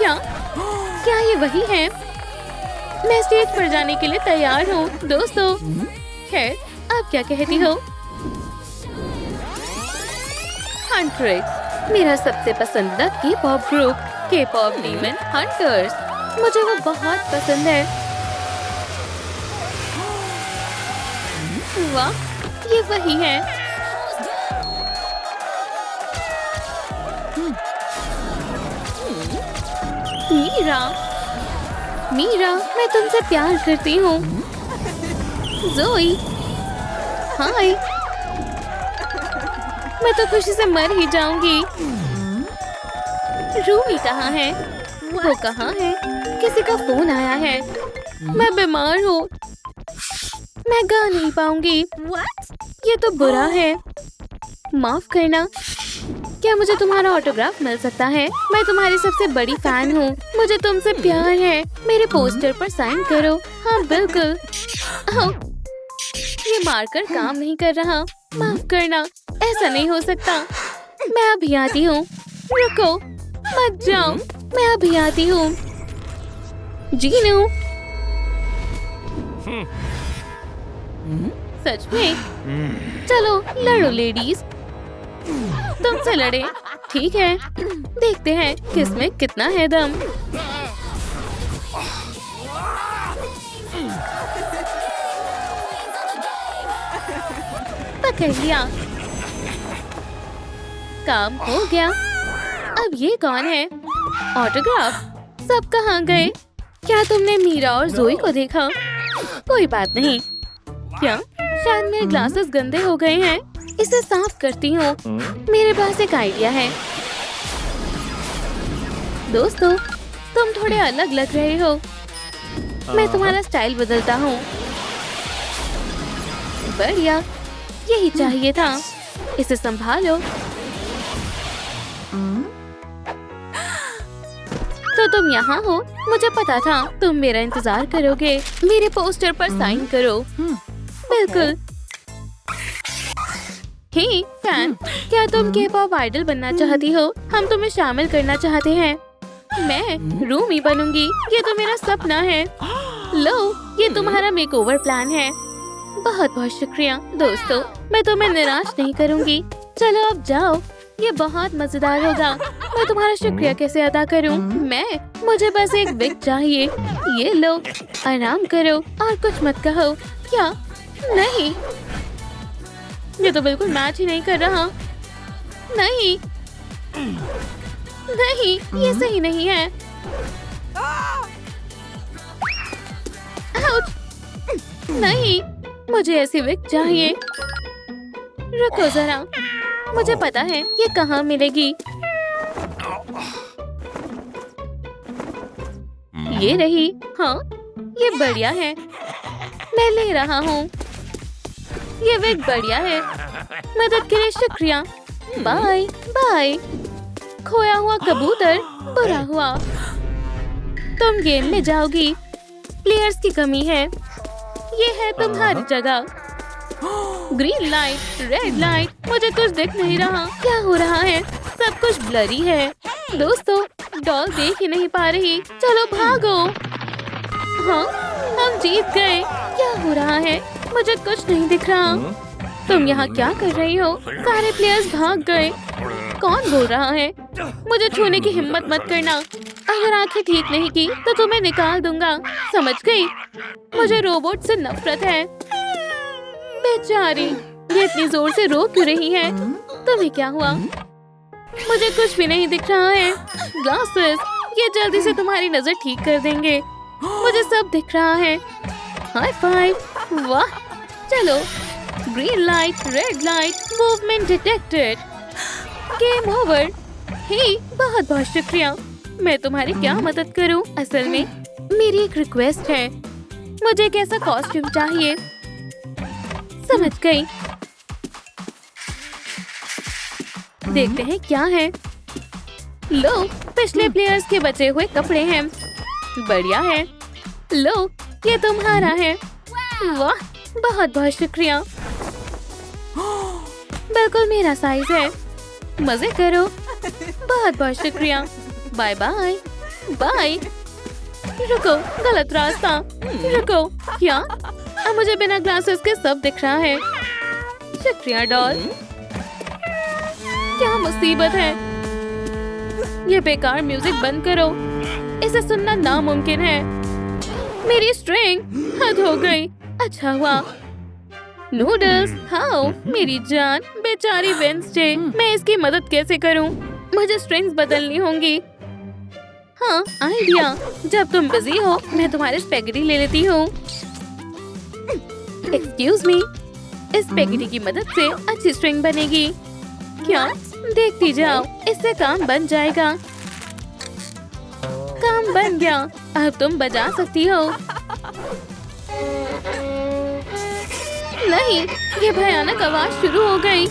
क्या क्या ये वही है? मैं स्टेज पर जाने के लिए तैयार हूँ दोस्तों। खैर, आप क्या कहती हो? हंट्रेक्स, मेरा सबसे पसंदीदा के-पॉप ग्रुप, के-पॉप डीमन हंटर्स। मुझे वो बहुत पसंद है। वाह, ये वही है। मीरा, मीरा, मैं तुमसे प्यार करती हूँ। ज़ोई, हाय। मैं तो खुशी से मर ही जाऊंगी। रूमी कहाँ है? वो कहाँ है? किसी का फोन आया है। मैं बीमार हूँ, मैं गा नहीं पाऊंगी। ये तो बुरा है। माफ करना, क्या मुझे तुम्हारा ऑटोग्राफ मिल सकता है? मैं तुम्हारी सबसे बड़ी फैन हूँ। मुझे तुमसे प्यार है। मेरे पोस्टर पर साइन करो। हाँ बिल्कुल। ये मार्कर काम नहीं कर रहा। माफ करना, ऐसा नहीं हो सकता। मैं अभी आती हूँ। रुको, मत जाओ। मैं अभी आती हूँ। जीनू, सच में? चलो लड़ो लेडीज। तुमसे लड़े, ठीक है। देखते हैं किसमें कितना है दम। पकड़ लिया। काम हो गया। अब ये कौन है? ऑटोग्राफ। सब कहाँ गए? क्या तुमने मीरा और ज़ोई को देखा? कोई बात नहीं। क्या? शायद मेरे ग्लासेस गंदे हो गए हैं। इसे साफ करती हूँ। मेरे पास एक आइडिया है। दोस्तों, तुम थोड़े अलग लग रहे हो। मैं तुम्हारा स्टाइल बदलता हूँ। बढ़िया, यही चाहिए था। इसे संभालो। तो तुम यहाँ हो? मुझे पता था तुम मेरा इंतजार करोगे। मेरे पोस्टर पर साइन करो। बिल्कुल। हे फैन, क्या तुम के-पॉप आइडल बनना चाहती हो? हम तुम्हें शामिल करना चाहते हैं। मैं रूमी बनूंगी। ये तो मेरा सपना है। लो, ये तुम्हारा मेकओवर प्लान है। बहुत बहुत शुक्रिया दोस्तों। मैं तुम्हें निराश नहीं करूंगी। चलो अब जाओ। ये बहुत मजेदार होगा। मैं तुम्हारा शुक्रिया कैसे अदा करूं? मुझे बस एक विग चाहिए। ये लो, आराम करो और कुछ मत कहो। क्या? नहीं, ये तो बिल्कुल मैच ही नहीं कर रहा। नहीं, नहीं, ये सही नहीं है। आउच! नहीं, मुझे ऐसी विग चाहिए। रुको जरा, मुझे पता है ये कहाँ मिलेगी। ये रही। हाँ, ये बढ़िया है। मैं ले रहा हूँ। ये विग बढ़िया है। मदद के लिए शुक्रिया। Bye bye. खोया हुआ कबूतर, बुरा हुआ। तुम गेम में जाओगी। प्लेयर्स की कमी है। ये है तुम्हारी जगह। ग्रीन लाइट, रेड लाइट, मुझे कुछ दिख नहीं रहा। क्या हो रहा है? सब कुछ ब्लरी है। दोस्तों, डॉल देख ही नहीं पा रही। चलो भागो। हाँ, हम जीत गए। क्या हो रहा है? मुझे कुछ नहीं दिख रहा। तुम यहाँ क्या कर रही हो? सारे प्लेयर्स भाग गए। कौन बोल रहा है? मुझे छूने की हिम्मत मत करना। अगर आंखें ठीक नहीं की तो तुम्हें निकाल दूंगा। समझ गई? मुझे रोबोट से नफरत है। बेचारी, ये इतनी जोर से रो क्यों रही है? तुम्हें क्या हुआ? मुझे कुछ भी नहीं दिख रहा है। ग्लासेस, ये जल्दी से तुम्हारी नजर ठीक कर देंगे। मुझे सब दिख रहा है। High five. वाह, चलो। Green light, red light, movement detected. Game over. Hey, बहुत बहुत शुक्रिया। मैं तुम्हारी क्या मदद करूं? असल में मेरी एक रिक्वेस्ट है। मुझे एक ऐसा कॉस्ट्यूम चाहिए। समझ गई। देखते हैं क्या है। लो, पिछले प्लेयर्स के बचे हुए कपड़े हैं। बढ़िया है। लो, ये तुम्हारा है। वाह, बहुत बहुत शुक्रिया। बिल्कुल मेरा साइज है। मजे करो। बहुत बहुत शुक्रिया। Bye bye. बाय। रुको, गलत रास्ता। रुको, क्या? अब मुझे बिना ग्लासेस के सब दिख रहा है। शुक्रिया डॉल। क्या मुसीबत है। ये बेकार म्यूजिक बंद करो, इसे सुनना नामुमकिन है। मेरी स्ट्रिंग हद हो गई। अच्छा हुआ। नूडल्स खाओ मेरी जान। बेचारी वेंसडे, मैं इसकी मदद कैसे करूं? मुझे स्ट्रिंग्स बदलनी होंगी। हाँ, आइडिया। जब तुम बिजी हो मैं तुम्हारे स्पेगेटी ले लेती हूँ। एक्सक्यूज मी, इस स्पेगेटी की मदद से अच्छी स्ट्रिंग बनेगी। क्या? देखती जाओ, इससे काम बन जाएगा। काम बन गया। अब तुम बजा सकती हो। नहीं, ये भयानक आवाज शुरू हो गई।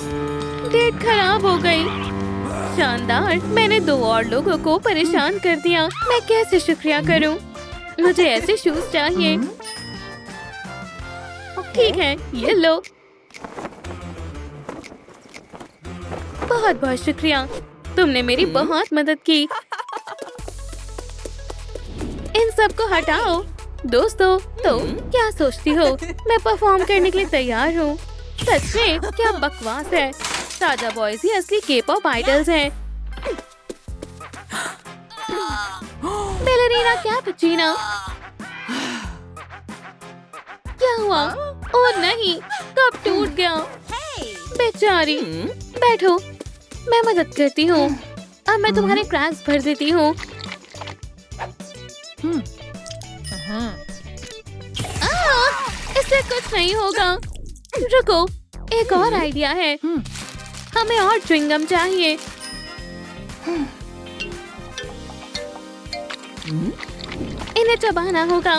डेट खराब हो गई। शानदार, मैंने 2 और लोगों को परेशान कर दिया। मैं कैसे शुक्रिया करूं? मुझे ऐसे शूज चाहिए। ठीक है, ये लो। बहुत बहुत शुक्रिया, तुमने मेरी बहुत मदद की। इन सब को हटाओ। दोस्तों, तुम क्या सोचती हो? मैं परफॉर्म करने के लिए तैयार हूँ। सच में क्या बकवास है। ताजा बॉयज ही असली के-पॉप आइडल्स हैं। Ballerina cappuccino. क्या हुआ? ओह नहीं, कप टूट गया। बेचारी। बैठो, मैं मदद करती हूँ। अब मैं तुम्हारे क्रैक्स भर देती हूँ। इससे कुछ नहीं होगा। रुको, एक और आइडिया है। हमें और च्युइंगम चाहिए। इन्हें चबाना होगा।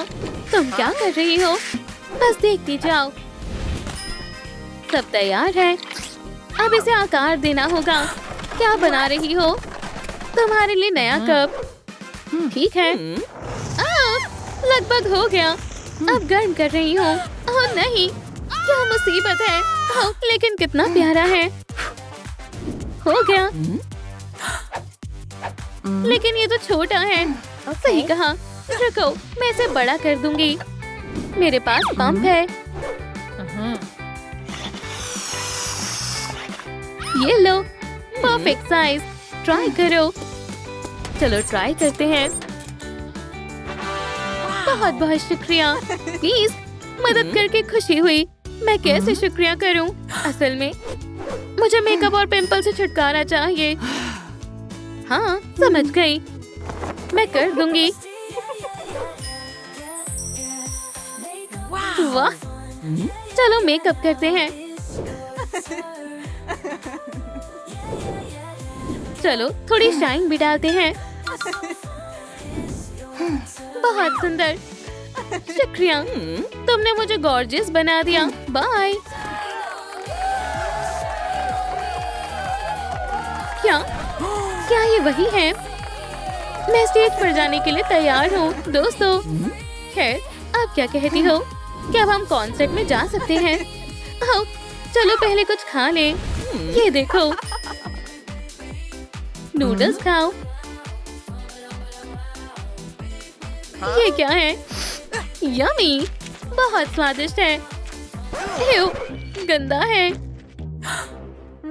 तुम क्या कर रही हो? बस देखती जाओ। सब तैयार है। अब इसे आकार देना होगा। क्या बना रही हो? तुम्हारे लिए नया कप। ठीक है। लगभग हो गया। अब गर्म कर रही हूँ। ओह नहीं, क्या मुसीबत है। ओह, लेकिन कितना प्यारा है। हो गया। लेकिन ये तो छोटा है। सही कहा। रुको, मैं इसे बड़ा कर दूंगी। मेरे पास पंप है। ये लो, परफेक्ट साइज। ट्राई करो। चलो ट्राई करते हैं। बहुत बहुत शुक्रिया। प्लीज, मदद करके खुशी हुई। मैं कैसे शुक्रिया करूं? असल में मुझे मेकअप और पिंपल से छुटकारा चाहिए। हाँ, समझ गई। मैं कर दूंगी। वाह, चलो मेकअप करते हैं। चलो थोड़ी शाइन भी डालते हैं। बहुत सुंदर। शुक्रिया, तुमने मुझे गॉर्जियस बना दिया। बाय। क्या ये वही है? मैं स्टेज पर जाने के लिए तैयार हूँ। दोस्तों, खैर, आप क्या कहती हो? क्या अब हम कॉन्सर्ट में जा सकते हैं? आओ, चलो पहले कुछ खा लें। ये देखो, नूडल्स खाओ। ये क्या है? यमी, बहुत स्वादिष्ट है। एव, गंदा है।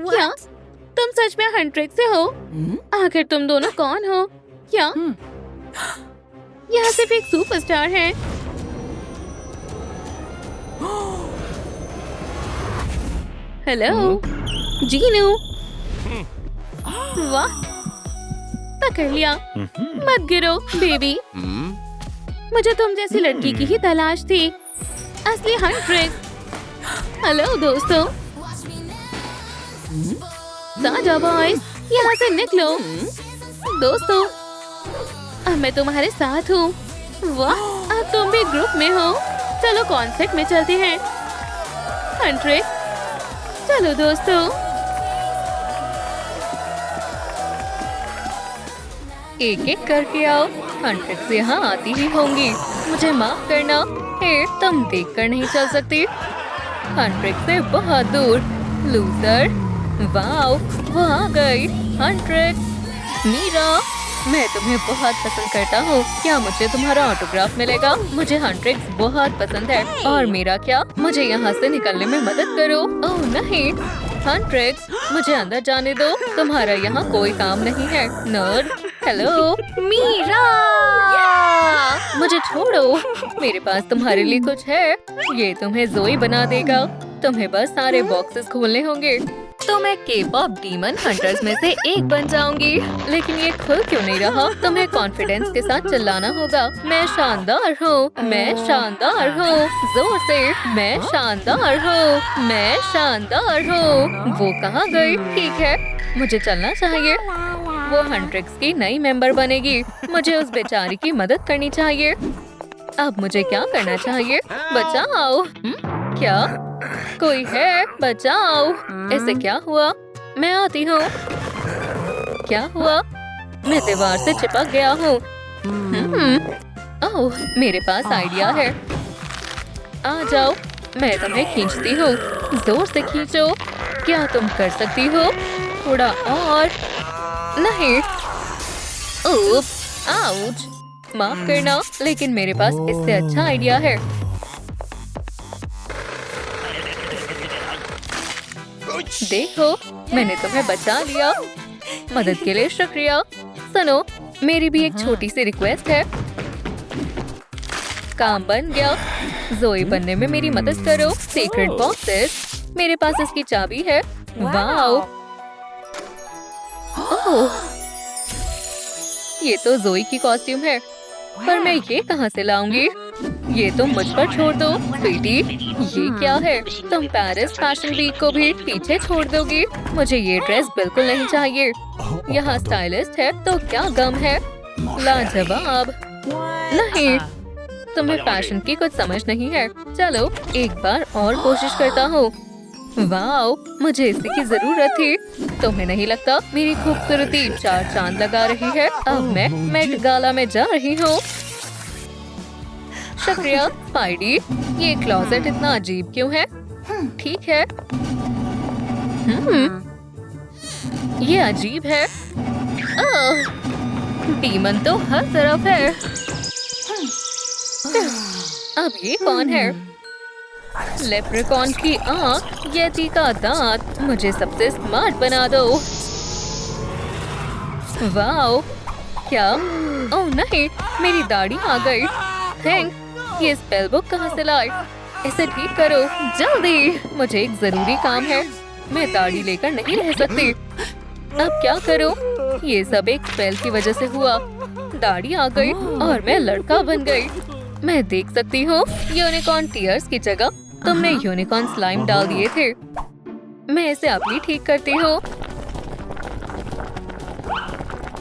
क्या तुम सच में हंट्रिक से हो? आखिर तुम दोनों कौन हो? क्या यहाँ सिर्फ एक सुपरस्टार है? हेलो जीनू। वाह, पकड़ लिया। मत गिरो बेबी। मुझे तुम जैसी लड़की की ही तलाश थी। असली हंट्रिक। हेलो दोस्तों। ताजा बॉयज, यहाँ से निकलो। दोस्तों, अब मैं तुम्हारे साथ हूँ। वाह, अब तुम भी ग्रुप में हो। चलो कॉन्सर्ट में चलते हैं। हंट्रिक, चलो दोस्तों। एक एक करके आओ। हंट्रिक्स यहाँ आती ही होंगी। मुझे माफ करना। हे, तुम देखकर नहीं चल सकती। हंट्रिक्स से बहुत दूर। लूजर। वाओ, वो आ गई। हंट्रिक्स, मीरा, मैं तुम्हें बहुत पसंद करता हूँ। क्या मुझे तुम्हारा ऑटोग्राफ मिलेगा? मुझे हंट्रिक्स बहुत पसंद है। और मेरा क्या? मुझे यहाँ से निकलने में मदद करो। ओह नहीं, हंट्रिक्स मुझे अंदर जाने दो। तुम्हारा यहाँ कोई काम नहीं है। नर्ड, हेलो मीरा, मुझे छोड़ो। मेरे पास तुम्हारे लिए कुछ है। ये तुम्हें जोई बना देगा। तुम्हें बस सारे बॉक्सेस खोलने होंगे। तो मैं के-पॉप डीमन हंटर्स में से एक बन जाऊंगी। लेकिन ये खुल क्यों नहीं रहा? तुम्हें कॉन्फिडेंस के साथ चिल्लाना होगा। मैं शानदार हूँ, मैं शानदार हूँ, जोर से, मैं शानदार हूँ, मैं शानदार हूँ। वो कहाँ गई? ठीक है, मुझे चलना चाहिए। वो हंट्रिक्स की नई मेंबर बनेगी। मुझे उस बेचारी की मदद करनी चाहिए। अब मुझे क्या करना चाहिए? बचाओ! क्या कोई है? बचाओ! ऐसे क्या हुआ? मैं आती हूँ। क्या हुआ? मैं दीवार से चिपक गया हूँ। ओह, मेरे पास आइडिया है। आ जाओ, मैं तुम्हें खींचती हूँ। जोर से खींचो। क्या तुम कर सकती हो? थोड़ा और। नहीं। उप्स, आउच। माफ करना, लेकिन मेरे पास इससे अच्छा आइडिया है। देखो, मैंने तुम्हें बचा लिया। मदद के लिए शुक्रिया। सुनो, मेरी भी एक छोटी सी रिक्वेस्ट है। काम बन गया। जोई बनने में मेरी मदद करो। सीक्रेट बॉक्सेस, मेरे पास इसकी चाबी है। वाओ! ओह, ये तो जोई की कॉस्ट्यूम है। पर मैं ये कहाँ से लाऊंगी? ये तुम मुझ पर छोड़ दो, बेटी। ये क्या है? तुम पेरिस फैशन वीक को भी पीछे छोड़ दोगी? मुझे ये ड्रेस बिल्कुल नहीं चाहिए। यहाँ स्टाइलिस्ट है तो क्या गम है? लाजवाब। नहीं, तुम्हें फैशन की कुछ समझ नहीं है। चलो एक बार और कोशिश करता हूँ। वाओ, मुझे इसी की जरूरत थी। तुम्हें नहीं लगता मेरी खूबसूरती 4 चांद लगा रही है? अब मैं मेट गाला में जा रही हूँ। शुक्रिया स्पाइडी। ये क्लोजेट इतना अजीब क्यों है? ठीक है। ये अजीब है। डीमन तो हर तरफ है। अब ये कौन है? लेप्रिकॉन की आँख, येटी का दांत। मुझे सबसे स्मार्ट बना दो। वाओ! क्या? ओह नहीं, मेरी दाढ़ी आ गई। थैंक। ये स्पेल बुक कहाँ से लाई? इसे ठीक करो जल्दी। मुझे एक जरूरी काम है। मैं दाढ़ी लेकर नहीं रह सकती। अब क्या करूं? ये सब एक स्पेल की वजह से हुआ। दाढ़ी आ गई और मैं लड़का बन गई। मैं देख सकती हूँ यूनिकॉर्न टीयर्स की जगह तुमने यूनिकॉर्न स्लाइम डाल दिए थे। मैं इसे अपनी ठीक करती हूँ।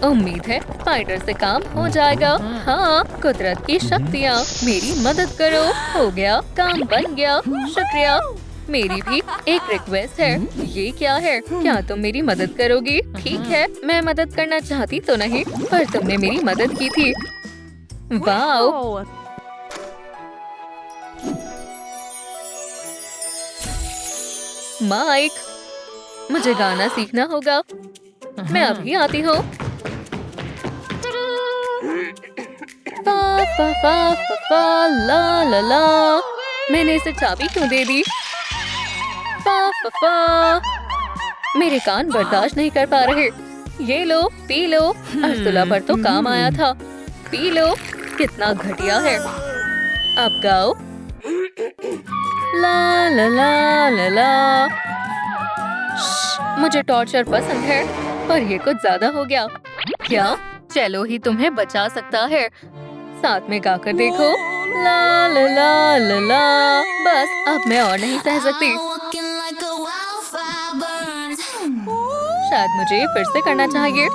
उम्मीद है स्पाइडर से काम हो जाएगा। हाँ, कुदरत की शक्तियाँ, मेरी मदद करो। हो गया, काम बन गया। शुक्रिया। मेरी भी एक रिक्वेस्ट है। ये क्या है? क्या तुम मेरी मदद करोगी? ठीक है, मैं मदद करना चाहती तो नहीं, पर तुमने मेरी मदद की थी। वाओ! माइक, मुझे गाना सीखना होगा। मैं अभी आती हूँ। फा फा फा फा फा ला ला ला। मैंने इसे चाबी क्यों दे दी? फा फा फा। मेरे कान बर्दाश्त नहीं कर पा रहे। ये लो, पी लो। अर्सुला पर तो काम आया था। P low. कितना घटिया है। अब गाओ। ला ला ला ला ला। मुझे टॉर्चर पसंद है, पर ये कुछ ज्यादा हो गया। क्या? चलो ही तुम्हें बचा सकता है। साथ में गाकर देखो। ला ला ला ला ला। बस अब मैं और नहीं सह सकती। शायद मुझे फिर से करना चाहिए।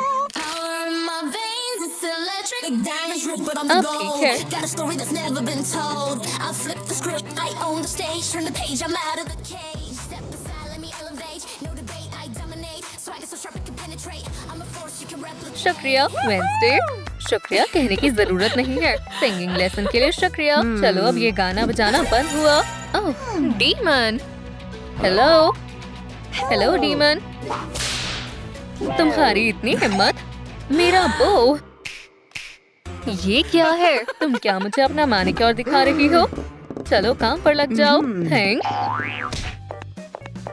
अब ठीक है। शुक्रिया वेंसडे। शुक्रिया कहने की जरूरत नहीं है। सिंगिंग लेसन के लिए शुक्रिया। चलो अब ये गाना बजाना बंद हुआ। ओह, डीमन। Hello hello demon. तुम्हारी इतनी हिम्मत। मेरा बो। ये क्या है? तुम क्या मुझे अपना मैनिक्योर दिखा रही हो? चलो काम पर लग जाओ। थैंक।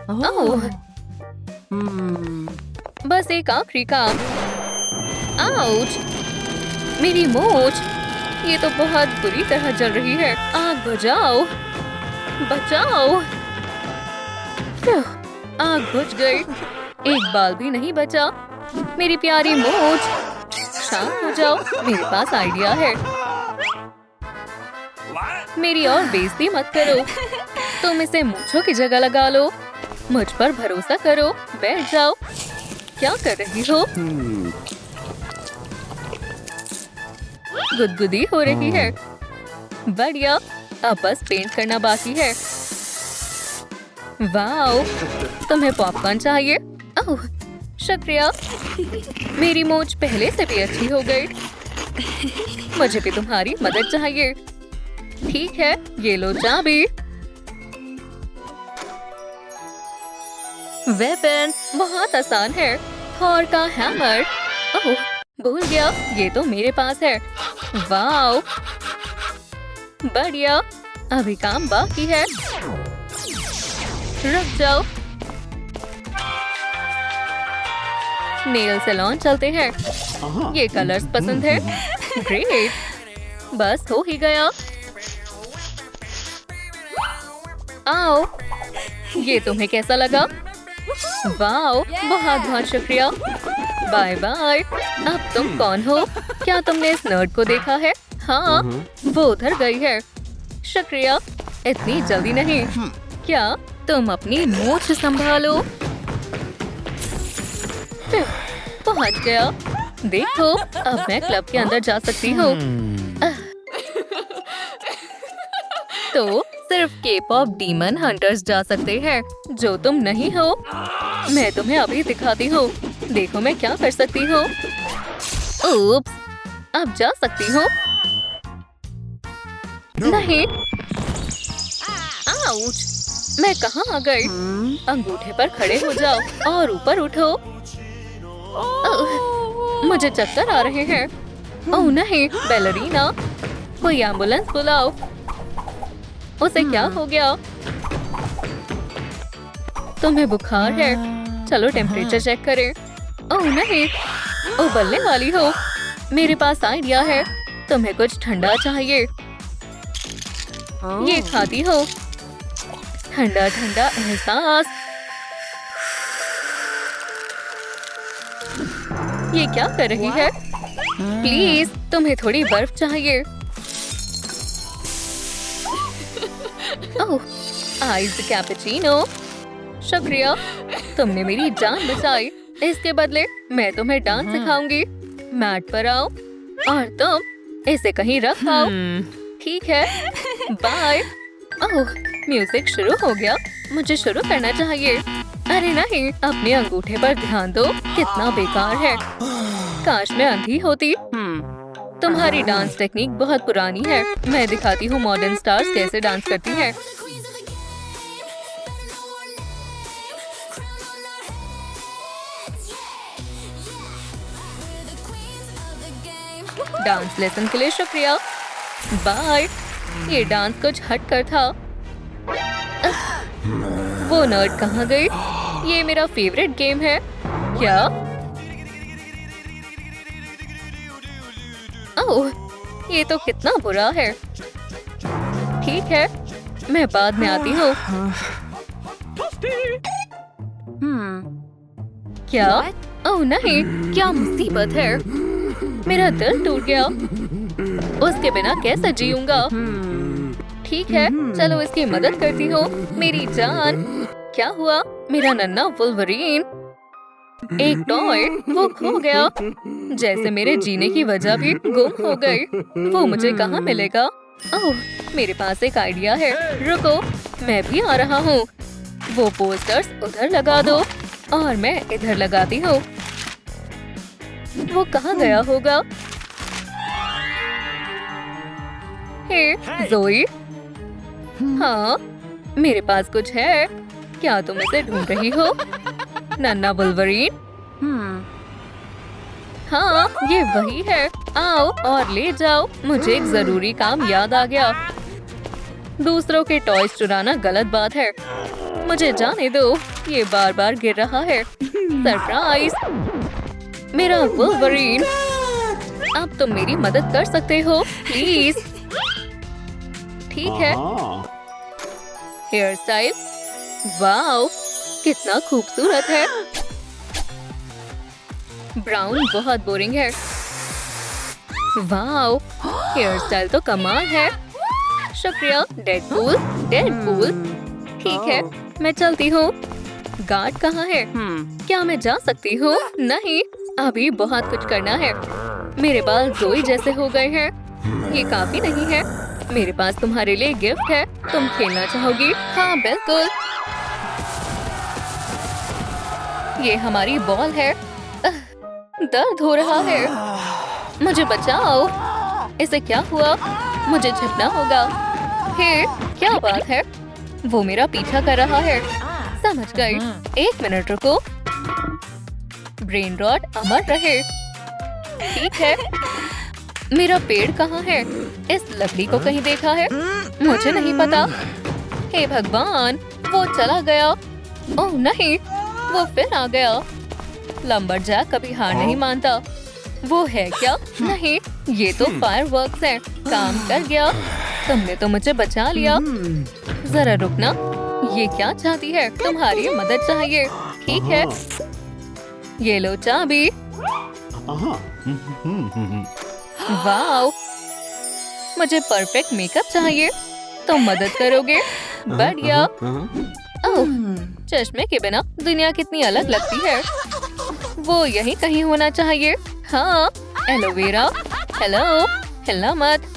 ओह, बस एक आखिरी काम। आउच! मेरी मोच! ये तो बहुत बुरी तरह जल रही है। आग बुझाओ! बचाओ! आग बुझ गई। एक बाल भी नहीं बचा। मेरी प्यारी मोच! शांत हो जाओ, मेरे पास आइडिया है। मेरी और बेइज्जती मत करो। तुम इसे मूंछों की जगह लगा लो। मुझ पर भरोसा करो। बैठ जाओ। क्या कर रही हो? गुदगुदी हो रही है। बढ़िया। अब बस पेंट करना बाकी है। वाओ! तुम्हें पॉपकॉर्न चाहिए? ओह, शुक्रिया। मेरी मोच पहले से भी अच्छी हो गई। मुझे भी तुम्हारी मदद चाहिए। ठीक है, ये लो चाबी। वेपन बहुत आसान है। थॉर का हैमर। ओह, भूल गया, ये तो मेरे पास है। वाओ! बढ़िया। अभी काम बाकी है। रुक जाओ। नेल सैलून चलते हैं। ये कलर्स पसंद है। ग्रेट। बस हो ही गया। आओ। ये तुम्हें कैसा लगा? वाओ, बहुत बहुत शुक्रिया। Bye bye. अब तुम कौन हो? क्या तुमने इस नर्ड को देखा है? हाँ, वो उधर गई है। शुक्रिया। इतनी जल्दी नहीं। क्या तुम अपनी मूंछ संभालो? पहुंच गया। देखो, अब मैं क्लब के अंदर जा सकती हूँ। तो सिर्फ के-पॉप डीमन हंटर्स जा सकते हैं, जो तुम नहीं हो। मैं तुम्हें अभी दिखाती हूँ। देखो मैं क्या कर सकती हूँ। उप्स, अब जा सकती हूँ। नहीं। आउच! मैं कहाँ आ गई? अंगूठे पर खड़े हो जाओ और ऊपर उठो। मुझे चक्कर आ रहे हैं। ओह नहीं, बैलरीना! कोई एम्बुलेंस बुलाओ। उसे क्या हो गया? तुम्हें बुखार है? चलो टेम्परेचर चेक करें। ओह नहीं, उबलने वाली हो। मेरे पास आइडिया है। तुम्हें कुछ ठंडा चाहिए। ये खाती हो। ठंडा ठंडा एहसास। ये क्या कर रही है? प्लीज, तुम्हें थोड़ी बर्फ चाहिए। ओह, आइस्ड कैपुचिनो। शुक्रिया, तुमने मेरी जान बचाई। इसके बदले मैं तुम्हें डांस सिखाऊंगी। मैट पर आओ और तुम इसे कहीं रख आओ। ठीक है, बाय। ओह, म्यूजिक शुरू हो गया। मुझे शुरू करना चाहिए। अरे नहीं, अपने अंगूठे पर ध्यान दो। कितना बेकार है। काश मैं अंधी होती। तुम्हारी डांस टेक्निक बहुत पुरानी है। मैं दिखाती हूँ मॉडर्न स्टार्स कैसे डांस करती हैं। डांस लेसन के लिए शुक्रिया। बाय। ये डांस कुछ हट कर था। वो नर्ड कहाँ गई? ये मेरा फेवरेट गेम है। क्या? ओह, ये तो कितना बुरा है। ठीक है, मैं बाद में आती हूँ। क्या? ओह नहीं, क्या मुसीबत है। मेरा दिल टूट गया। उसके बिना कैसे जीऊंगा? ठीक है, चलो इसकी मदद करती हूँ। मेरी जान। क्या हुआ? मेरा नन्हा वुल्वरीन। एक टॉय, वो खो गया। जैसे मेरे जीने की वजह भी गुम हो गई। वो मुझे कहाँ मिलेगा? ओह, मेरे पास एक आइडिया है। रुको, मैं भी आ रहा हूँ। वो पोस्टर्स उधर लगा दो और मैं इधर लगाती हूँ। वो कहाँ गया होगा? हे, ज़ोई। हाँ, मेरे पास कुछ है। क्या तुम इसे ढूंढ रही हो? नन्हा वुल्वरीन? हाँ, ये वही है। आओ और ले जाओ। मुझे एक जरूरी काम याद आ गया। दूसरों के टॉयज चुराना गलत बात है। मुझे जाने दो। ये बार बार गिर रहा है। सरप्राइज! मेरा वुल्वरीन। आप तो मेरी मदद कर सकते हो, प्लीज। ठीक है। हेयर स्टाइल, वाओ, कितना खूबसूरत है। ब्राउन बहुत बोरिंग है। वाओ, हेयर स्टाइल तो कमाल है। शुक्रिया डेडपूल। डेडपूल, ठीक है, मैं चलती हूँ। गार्ड कहाँ है? क्या मैं जा सकती हूँ? नहीं, अभी बहुत कुछ करना है। मेरे बाल जोई जैसे हो गए हैं। ये काफी नहीं है। मेरे पास तुम्हारे लिए गिफ्ट है। तुम खेलना चाहोगी? हाँ बिल्कुल। ये हमारी बॉल है। दर्द हो रहा है। मुझे बचाओ। इसे क्या हुआ? मुझे झपना होगा। हे, क्या बात है? वो मेरा पीछा कर रहा है। समझ गई। 1 मिनट रुको। ब्रेन रॉट अमर रहे। ठीक है। मेरा पेड़ कहाँ है? इस लकड़ी को कहीं देखा है? मुझे नहीं पता। हे भगवान, वो चला गया। ओह नहीं, वो फिर आ गया। लंबरजैक कभी हार नहीं मानता। वो है क्या? नहीं, ये तो फायरवर्क्स है। काम कर गया। तुमने तो मुझे बचा लिया। जरा रुकना। ये क्या चाहती है? तुम्हारी मदद चाहिए। ठीक है, ये लो चाबी। वाओ, मुझे परफेक्ट मेकअप चाहिए। तुम मदद करोगे? बढ़िया। ओह, चश्मे के बिना दुनिया कितनी अलग लगती है। वो यहीं कहीं होना चाहिए। हाँ, एलोवेरा। हेलो, हिलना मत।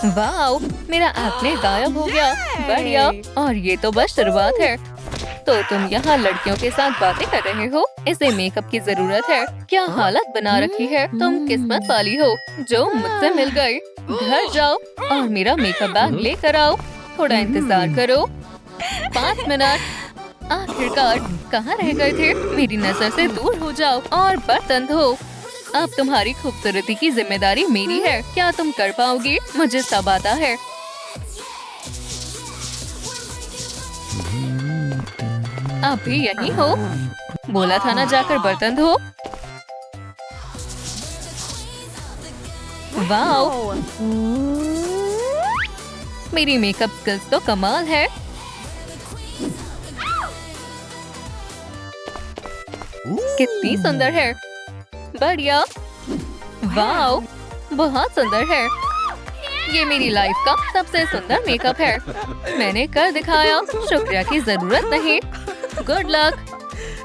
वाओ, मेरा एक्ने गायब हो गया। बढ़िया। और ये तो बस शुरुआत है। तो तुम यहाँ लड़कियों के साथ बातें कर रहे हो? इसे मेकअप की जरूरत है। क्या हालत बना रखी है। तुम किस्मत वाली हो जो मुझसे मिल गई। घर जाओ और मेरा मेकअप बैग लेकर आओ। थोड़ा इंतजार करो। 5 मिनट। आखिरकार कहाँ रह गए थे? मेरी नजर से दूर हो जाओ और बर्तन धो। अब तुम्हारी खूबसूरती की जिम्मेदारी मेरी है। क्या तुम कर पाओगी? मुझे सब आता है। आप भी यहीं हो? बोला था ना जाकर बर्तन धो। वाओ, मेरी मेकअप स्किल्स तो कमाल है। कितनी सुंदर है। बढ़िया। वाओ, बहुत सुंदर है। ये मेरी लाइफ का सबसे सुंदर मेकअप है। मैंने कर दिखाया। शुक्रिया की जरूरत नहीं। Good luck.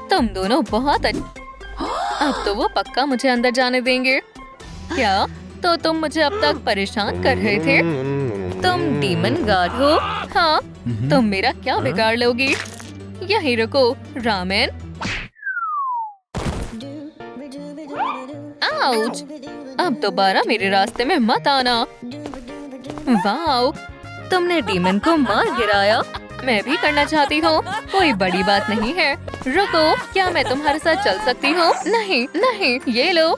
तुम दोनों बहुत अब तो वो पक्का मुझे अंदर जाने देंगे। क्या? तो तुम मुझे अब तक परेशान कर रहे थे? तुम डीमन गार्ड हो? हाँ, तुम मेरा क्या बिगाड़ लोगी? यहीं रुको। रामेन। आउच! अब दोबारा मेरे रास्ते में मत आना। वाओ, तुमने डीमन को मार गिराया। मैं भी करना चाहती हूँ। कोई बड़ी बात नहीं है। रुको, क्या मैं तुम्हारे साथ चल सकती हूँ? नहीं नहीं, ये लो।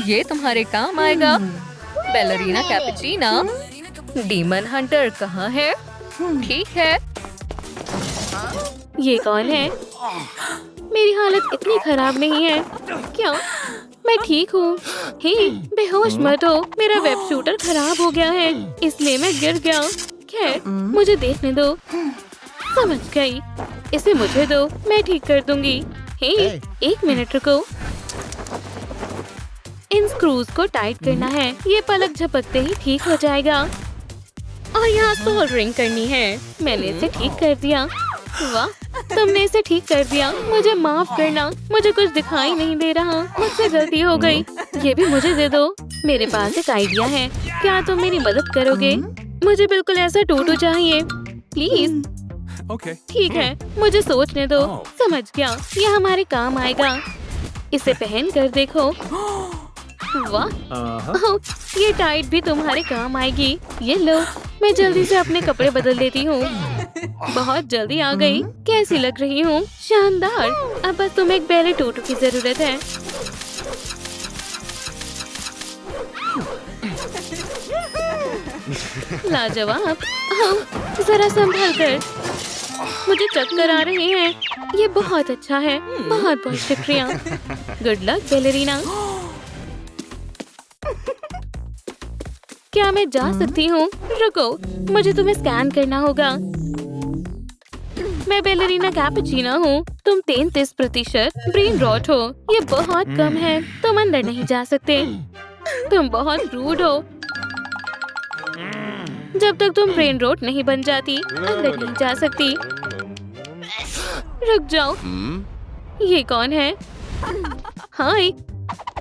ये तुम्हारे काम आएगा। बैलरीना कैपुचिना। डीमन हंटर कहाँ है? ठीक है। ये कौन है? मेरी हालत इतनी खराब नहीं है। क्या? मैं ठीक हूँ। हे, बेहोश मत हो। मेरा वेब शूटर खराब हो गया है, इसलिए मैं गिर गया। खैर, मुझे देखने दो। समझ गई। इसे मुझे दो, मैं ठीक कर दूंगी। हे, 1 मिनट रुको। इन स्क्रूज को टाइट करना है। ये पलक झपकते ही ठीक हो जाएगा। और यहाँ सोल्डरिंग करनी है। मैंने इसे ठीक कर दिया। वाह, तुमने इसे ठीक कर दिया। मुझे माफ करना, मुझे कुछ दिखाई नहीं दे रहा। मुझसे गलती हो गई। ये भी मुझे दे दो। मेरे पास एक आइडिया है। क्या तुम मेरी मदद करोगे? मुझे बिल्कुल ऐसा टूटू चाहिए, प्लीज। ठीक है, मुझे सोचने दो। समझ गया, ये हमारे काम आएगा। इसे पहन कर देखो। वाह, ये टाइट भी तुम्हारे काम आएगी। ये लो, मैं जल्दी से अपने कपड़े बदल देती हूँ। बहुत जल्दी आ गई। कैसी लग रही हूँ? शानदार। अब बस तुम्हें एक बैले टूटू की जरूरत है। लाजवाब। जरा संभल कर, मुझे चक्कर आ रहे हैं। ये बहुत अच्छा है, बहुत बहुत शुक्रिया। Good luck ballerina. क्या मैं जा सकती हूँ? रुको, मुझे तुम्हें स्कैन करना होगा। मैं बैलेरिना कैपुचिनो हूँ। तुम 33% ब्रेन रॉट हो। ये बहुत कम है, तुम अंदर नहीं जा सकते। तुम बहुत रूड हो। जब तक तुम ब्रेन रॉट नहीं बन जाती, अंदर नहीं जा सकती। रुक जाओ, ये कौन है? हाय,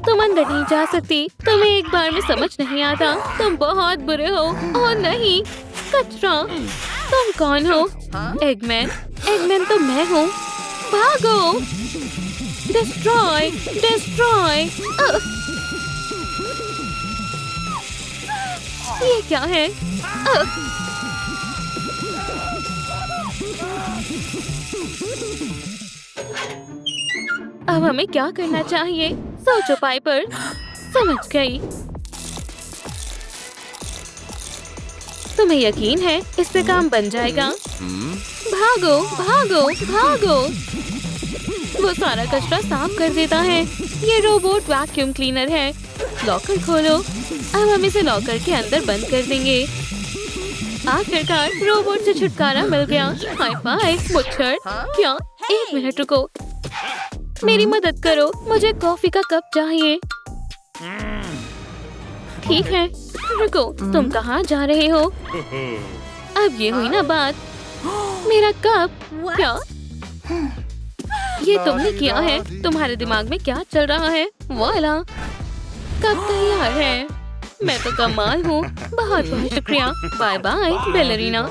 तुम अंदर नहीं जा सकती। तुम्हें एक बार में समझ नहीं आता। तुम बहुत बुरे हो। ओह नहीं, कचरा। तुम कौन हो? एगमैन। एगमैन तो मैं हूँ। भागो। Destroy, destroy. ये क्या है? अब हमें क्या करना चाहिए? सोचो पाइपर। समझ गई। तुम्हें यकीन है इस पे काम बन जाएगा? भागो, भागो, भागो। वो सारा कचरा साफ कर देता है। ये रोबोट वैक्यूम क्लीनर है। लॉकर खोलो। अब हम इसे लॉकर के अंदर बंद कर देंगे। आखिरकार रोबोट से छुटकारा मिल गया। हाई फाई मुच्छर। क्या? एक मिनट रुको, मेरी मदद करो। मुझे कॉफी का कप चाहिए। ठीक है, रुको, तुम कहाँ जा रहे हो? अब ये हुई ना बात। मेरा कप। क्या ये तुमने किया है? तुम्हारे दिमाग में क्या चल रहा है? वाला कप तैयार है। मैं तो कमाल हूँ। बहुत बहुत शुक्रिया। Bye bye ballerina.